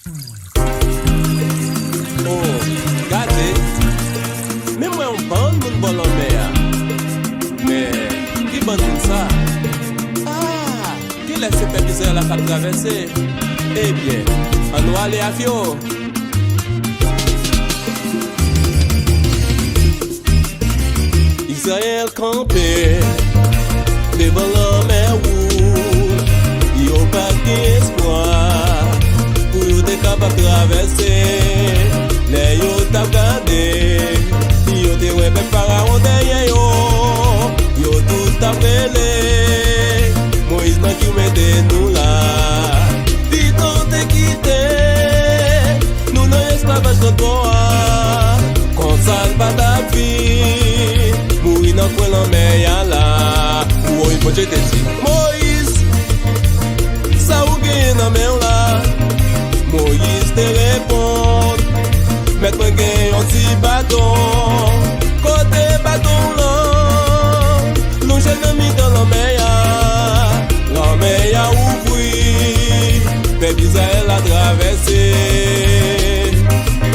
Oh, gade, men mwen yon ban moun bolon me ya. Men, ki ban moun sa? Ah, ki lese pe bizè la kap travese? Ebyen, an nou ale avyo. Israël campé devant la mer rouge, yo pas d'espoir pour yo te capable traverser. Les yo t'a gardé, yo te ouais ben pharaon derrière yo tout a brûlé. Moïse n'a qui mette nous là, vite on te quitté, nous non esclavage de toi, comme ça pas ta vie. Nan kwen lan men ya la, ou yon poche te di Moïse, sa ou gen nan men la. Moïse te repond, met mwen gen yon ti baton. Kote baton lan, nou jen nan mi dan lan men ya ouvri, pep Israël a travesse.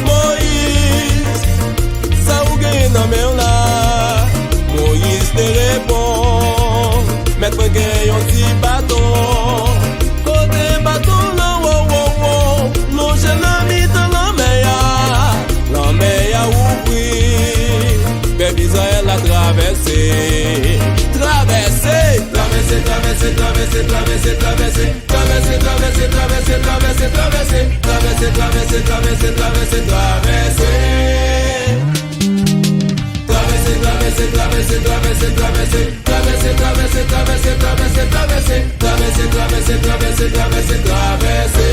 Moïse, sa ou gen nan men la. Moïse te répond, mettre mwen gen yon ti baton. Kote baton lan, non jen la mi tan lan men ya ouvri, pep Israël a travesse. Travesse, travesse, travesse, travesse, travesse, travesse, travesse, travesse, travesse, travesse, travesse, travesse, travesse, travesse, travesse, travesse. Traverser, traverser, traverser, traverser, traverser, traverser, traverser, traverser, traverser, traverser, traverser, traverser, traverser, traverser.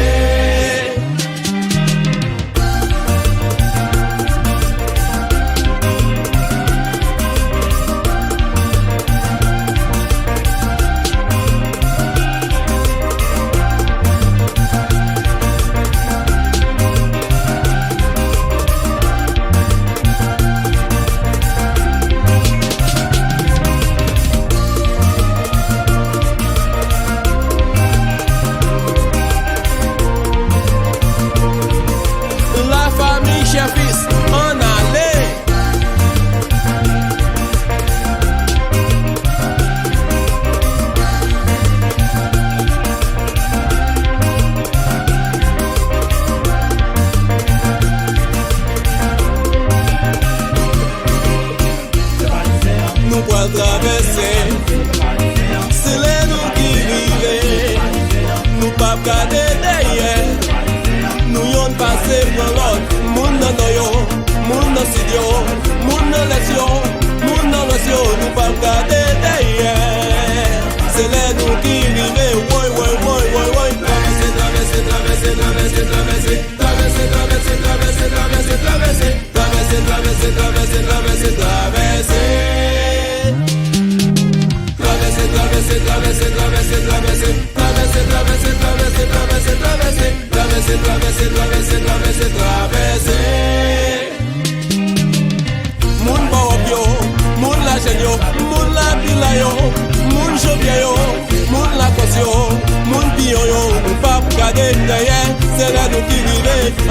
Traverser, c'est les nous qui vivent, nous pas garder derrière, nous yon passé pour l'autre, moun dans yo, moun dans studio, moun dans lection, moun dans lection, nous pas garder derrière, c'est les nous qui vivent, woy woy woy woy woy. Traverser, traverser, traverser, traverser, traverser, traverser, traverser, traverser, traverser, traverser, traverser, traverser, traverser, traverser, traverser. Traverser, traverser, traverser, traverser, traverser, traverser, traverser, traverser, traverser, traverser, traverser, traverser, traverser, traverser. Moun ba wap yo, moun la jen yo, moun la pila yo, moun jovye yo, moun la kos yo, moun piyo yo, moun pa pou gade derrière, c'est là nous qui vivons.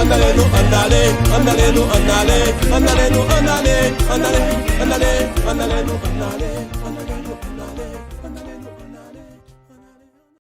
Andale nous, andale, andale nous, andale, andale nous, andale, andale, andale, andale nous, andale.